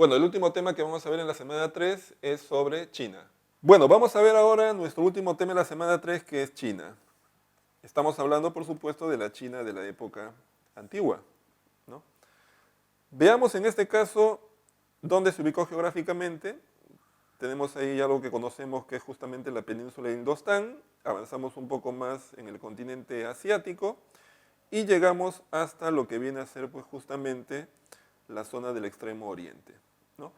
Bueno, el último tema que vamos a ver en la semana 3 es sobre China. Bueno, vamos a ver ahora nuestro último tema en la semana 3, que es China. Estamos hablando, por supuesto, de la China de la época antigua, ¿no? Veamos en este caso dónde se ubicó geográficamente. Tenemos ahí algo que conocemos que es justamente la península de Indostán. Avanzamos un poco más en el continente asiático y llegamos hasta lo que viene a ser pues justamente la zona del extremo oriente, ¿no?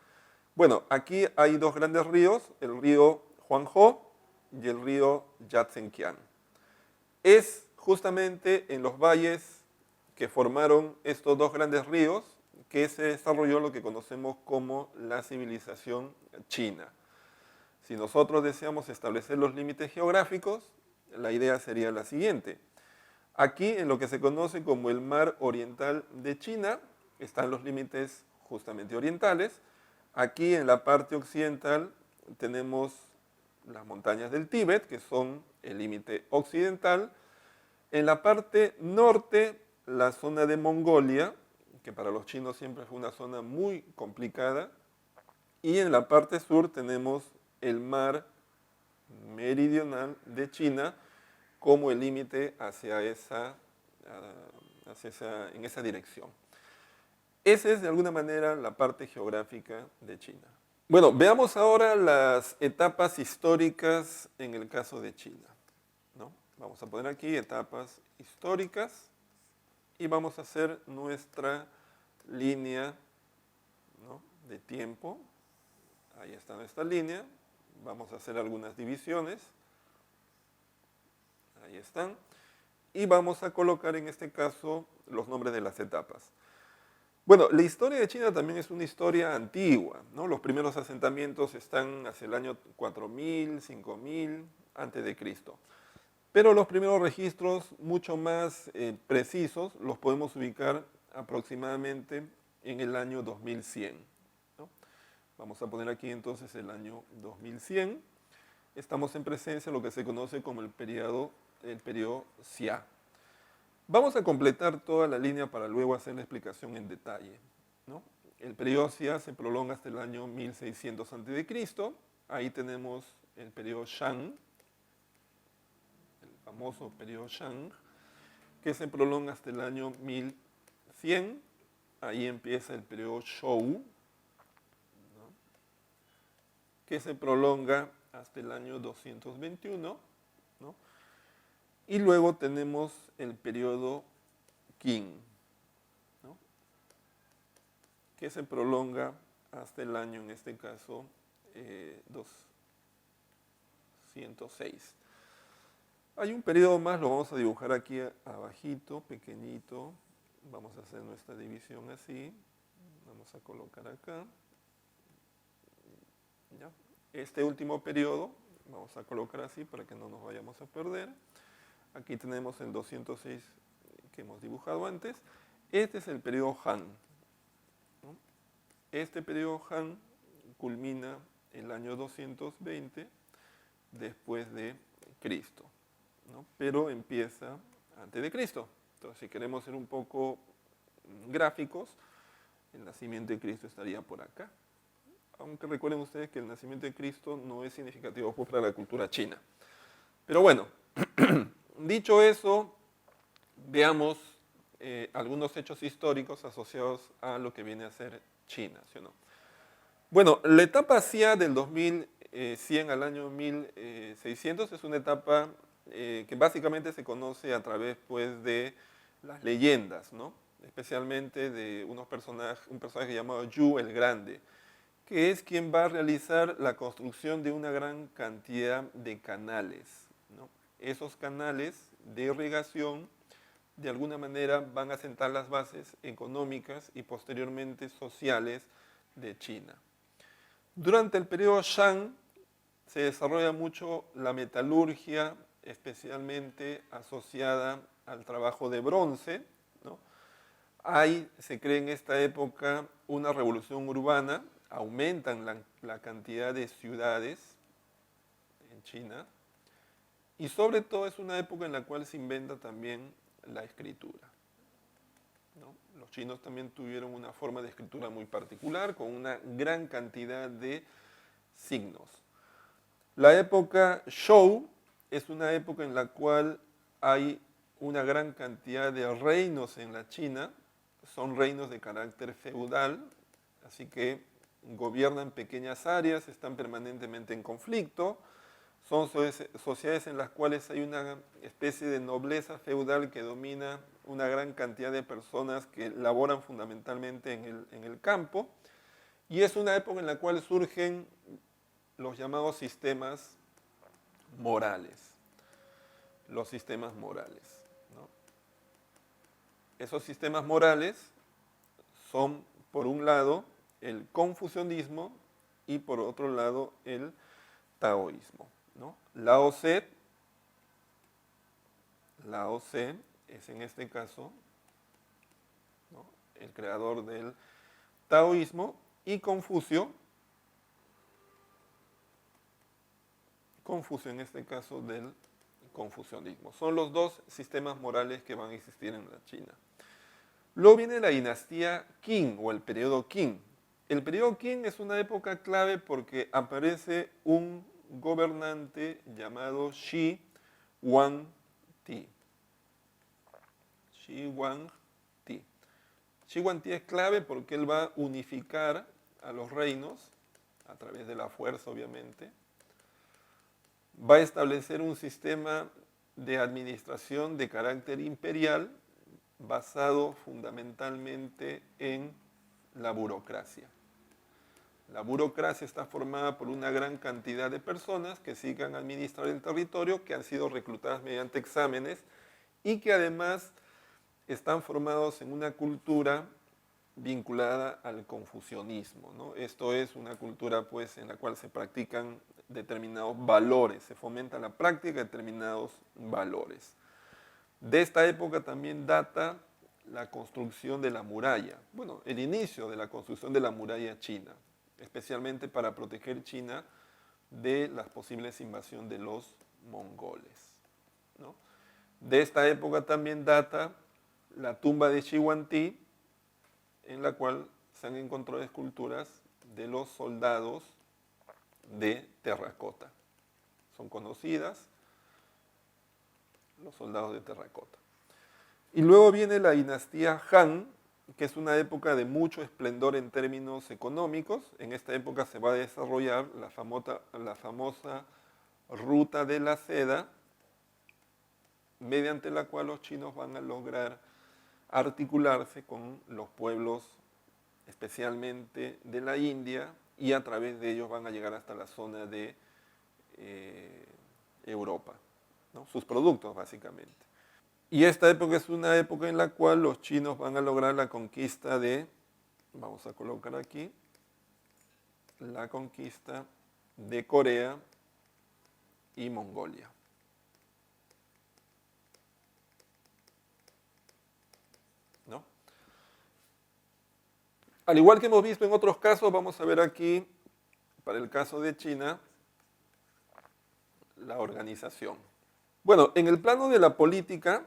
Bueno, aquí hay dos grandes ríos, el río Huanghe y el río Yatsenkiang. Es justamente en los valles que formaron estos dos grandes ríos que se desarrolló lo que conocemos como la civilización china. Si nosotros deseamos establecer los límites geográficos, la idea sería la siguiente. Aquí, en lo que se conoce como el mar oriental de China, están los límites justamente orientales. Aquí, en la parte occidental, tenemos las montañas del Tíbet, que son el límite occidental. En la parte norte, la zona de Mongolia, que para los chinos siempre fue una zona muy complicada. Y en la parte sur tenemos el mar meridional de China como el límite en esa dirección. Esa es de alguna manera la parte geográfica de China. Bueno, veamos ahora las etapas históricas en el caso de China, ¿no? Vamos a poner aquí etapas históricas y vamos a hacer nuestra línea, ¿no?, de tiempo. Ahí está nuestra línea. Vamos a hacer algunas divisiones. Ahí están. Y vamos a colocar en este caso los nombres de las etapas. Bueno, la historia de China también es una historia antigua, ¿no? Los primeros asentamientos están hacia el año 4000, 5000 antes de Cristo. Pero los primeros registros mucho más precisos los podemos ubicar aproximadamente en el año 2100, ¿no? Vamos a poner aquí entonces el año 2100. Estamos en presencia de lo que se conoce como el periodo Xia. Vamos a completar toda la línea para luego hacer la explicación en detalle, ¿no? El periodo Xia se prolonga hasta el año 1600 a.C. Ahí tenemos el periodo Shang, el famoso periodo Shang, que se prolonga hasta el año 1100. Ahí empieza el periodo Shou, ¿no?, que se prolonga hasta el año 221, ¿no? Y luego tenemos el periodo Qing, ¿no?, que se prolonga hasta el año, en este caso, 206. Hay un periodo más, lo vamos a dibujar aquí abajito, pequeñito. Vamos a hacer nuestra división así. Vamos a colocar acá. ¿Ya? Este último periodo, vamos a colocar así para que no nos vayamos a perder. Aquí tenemos el 206 que hemos dibujado antes. Este es el periodo Han, ¿no? Este periodo Han culmina el año 220 después de Cristo, ¿no? Pero empieza antes de Cristo. Entonces, si queremos ser un poco gráficos, el nacimiento de Cristo estaría por acá. Aunque recuerden ustedes que el nacimiento de Cristo no es significativo para la cultura china. Pero bueno, dicho eso, veamos algunos hechos históricos asociados a lo que viene a ser China, ¿sí o no? Bueno, la etapa Xia del 2100 al año 1600 es una etapa que básicamente se conoce a través, pues, de las leyendas, ¿no? Especialmente de un personaje llamado Yu el Grande, que es quien va a realizar la construcción de una gran cantidad de canales, ¿no? Esos canales de irrigación de alguna manera van a sentar las bases económicas y posteriormente sociales de China. Durante el periodo Shang se desarrolla mucho la metalurgia, especialmente asociada al trabajo de bronce, ¿no? Se cree en esta época una revolución urbana, aumentan la cantidad de ciudades en China y sobre todo es una época en la cual se inventa también la escritura, ¿no? Los chinos también tuvieron una forma de escritura muy particular, con una gran cantidad de signos. La época Zhou es una época en la cual hay una gran cantidad de reinos en la China, son reinos de carácter feudal, así que gobiernan pequeñas áreas, están permanentemente en conflicto, son sociedades en las cuales hay una especie de nobleza feudal que domina una gran cantidad de personas que laboran fundamentalmente en el campo, y es una época en la cual surgen los llamados sistemas morales. Los sistemas morales, ¿no? Esos sistemas morales son, por un lado, el confucianismo y por otro lado, el taoísmo, ¿no? Lao Tse es en este caso, ¿no?, el creador del taoísmo, y Confucio en este caso del confucianismo. Son los dos sistemas morales que van a existir en la China. Luego viene la dinastía Qing o el periodo Qing. El periodo Qing es una época clave porque aparece un gobernante llamado Shi Huangdi. Shi Huangdi. Shi Huangdi es clave porque él va a unificar a los reinos a través de la fuerza, obviamente. Va a establecer un sistema de administración de carácter imperial basado fundamentalmente en la burocracia. La burocracia está formada por una gran cantidad de personas que sigan administrar el territorio, que han sido reclutadas mediante exámenes y que además están formados en una cultura vinculada al confucianismo, ¿no? Esto es una cultura, pues, en la cual se practican determinados valores, se fomenta la práctica de determinados valores. De esta época también data la construcción de la muralla, bueno, el inicio de la construcción de la muralla china, especialmente para proteger China de las posibles invasiones de los mongoles, ¿no? De esta época también data la tumba de Shi Huangdi, en la cual se han encontrado esculturas de los soldados de terracota. Son conocidas, los soldados de terracota. Y luego viene la dinastía Han, que es una época de mucho esplendor en términos económicos. En esta época se va a desarrollar la famosa ruta de la seda, mediante la cual los chinos van a lograr articularse con los pueblos, especialmente de la India, y a través de ellos van a llegar hasta la zona de Europa, ¿no? Sus productos, básicamente. Y esta época es una época en la cual los chinos van a lograr la conquista de, vamos a colocar aquí, la conquista de Corea y Mongolia. ¿No? Al igual que hemos visto en otros casos, vamos a ver aquí, para el caso de China, la organización. Bueno, en el plano de la política,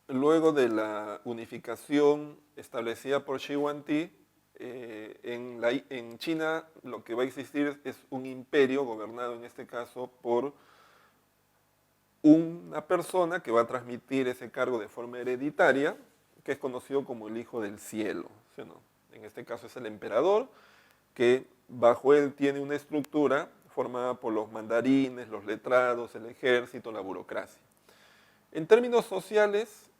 luego de la unificación establecida por Shi Huangdi, en China lo que va a existir es un imperio gobernado en este caso por una persona que va a transmitir ese cargo de forma hereditaria, que es conocido como el Hijo del Cielo, ¿sí o no? En este caso es el emperador, que bajo él tiene una estructura formada por los mandarines, los letrados, el ejército, la burocracia. En términos sociales,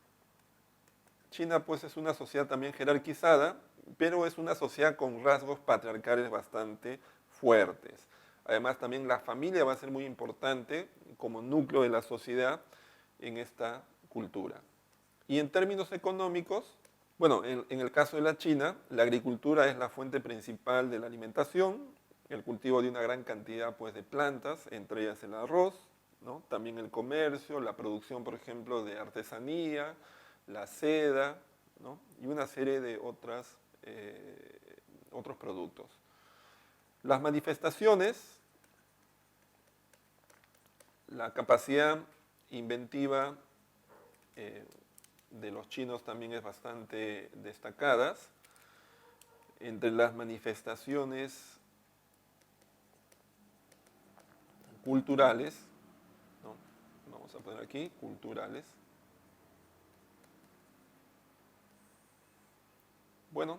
China pues es una sociedad también jerarquizada, pero es una sociedad con rasgos patriarcales bastante fuertes. Además también la familia va a ser muy importante como núcleo de la sociedad en esta cultura. Y en términos económicos, bueno, en el caso de la China, la agricultura es la fuente principal de la alimentación, el cultivo de una gran cantidad pues, de plantas, entre ellas el arroz, ¿no? También el comercio, la producción, por ejemplo, de artesanía, la seda, ¿no? Y una serie de otros productos. Las manifestaciones, la capacidad inventiva de los chinos también es bastante destacadas. Entre las manifestaciones culturales, ¿no? Vamos a poner aquí, culturales. Bueno,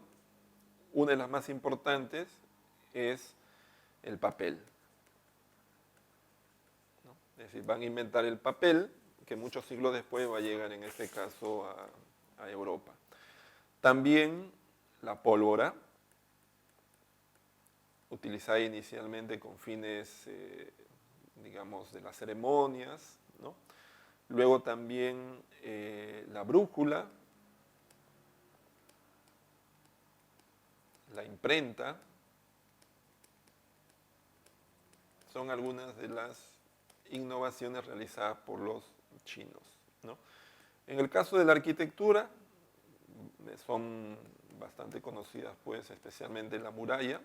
una de las más importantes es el papel, ¿no? Es decir, van a inventar el papel, que muchos siglos después va a llegar en este caso a Europa. También la pólvora, utilizada inicialmente con fines, digamos, de las ceremonias, ¿no? Luego también la brújula, la imprenta, son algunas de las innovaciones realizadas por los chinos, ¿no? En el caso de la arquitectura, son bastante conocidas, pues, especialmente la muralla,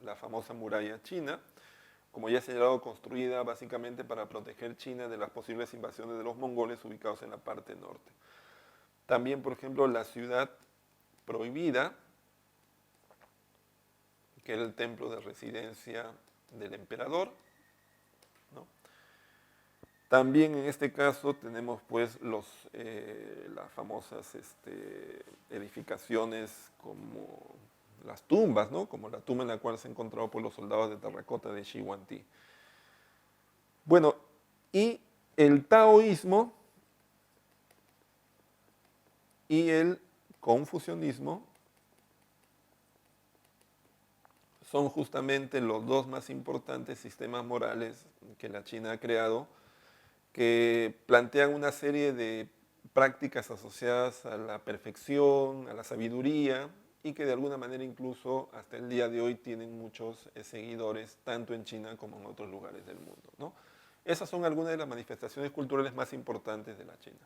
la famosa muralla china, como ya he señalado, construida básicamente para proteger China de las posibles invasiones de los mongoles ubicados en la parte norte. También, por ejemplo, la ciudad prohibida, que era el templo de residencia del emperador, ¿no? También en este caso tenemos pues las famosas edificaciones como las tumbas, ¿no? Como la tumba en la cual se encontró por los soldados de terracota de Xiguantí. Bueno, y el taoísmo y el confucianismo son justamente los dos más importantes sistemas morales que la China ha creado, que plantean una serie de prácticas asociadas a la perfección, a la sabiduría, y que de alguna manera incluso hasta el día de hoy tienen muchos seguidores, tanto en China como en otros lugares del mundo, ¿no? Esas son algunas de las manifestaciones culturales más importantes de la China.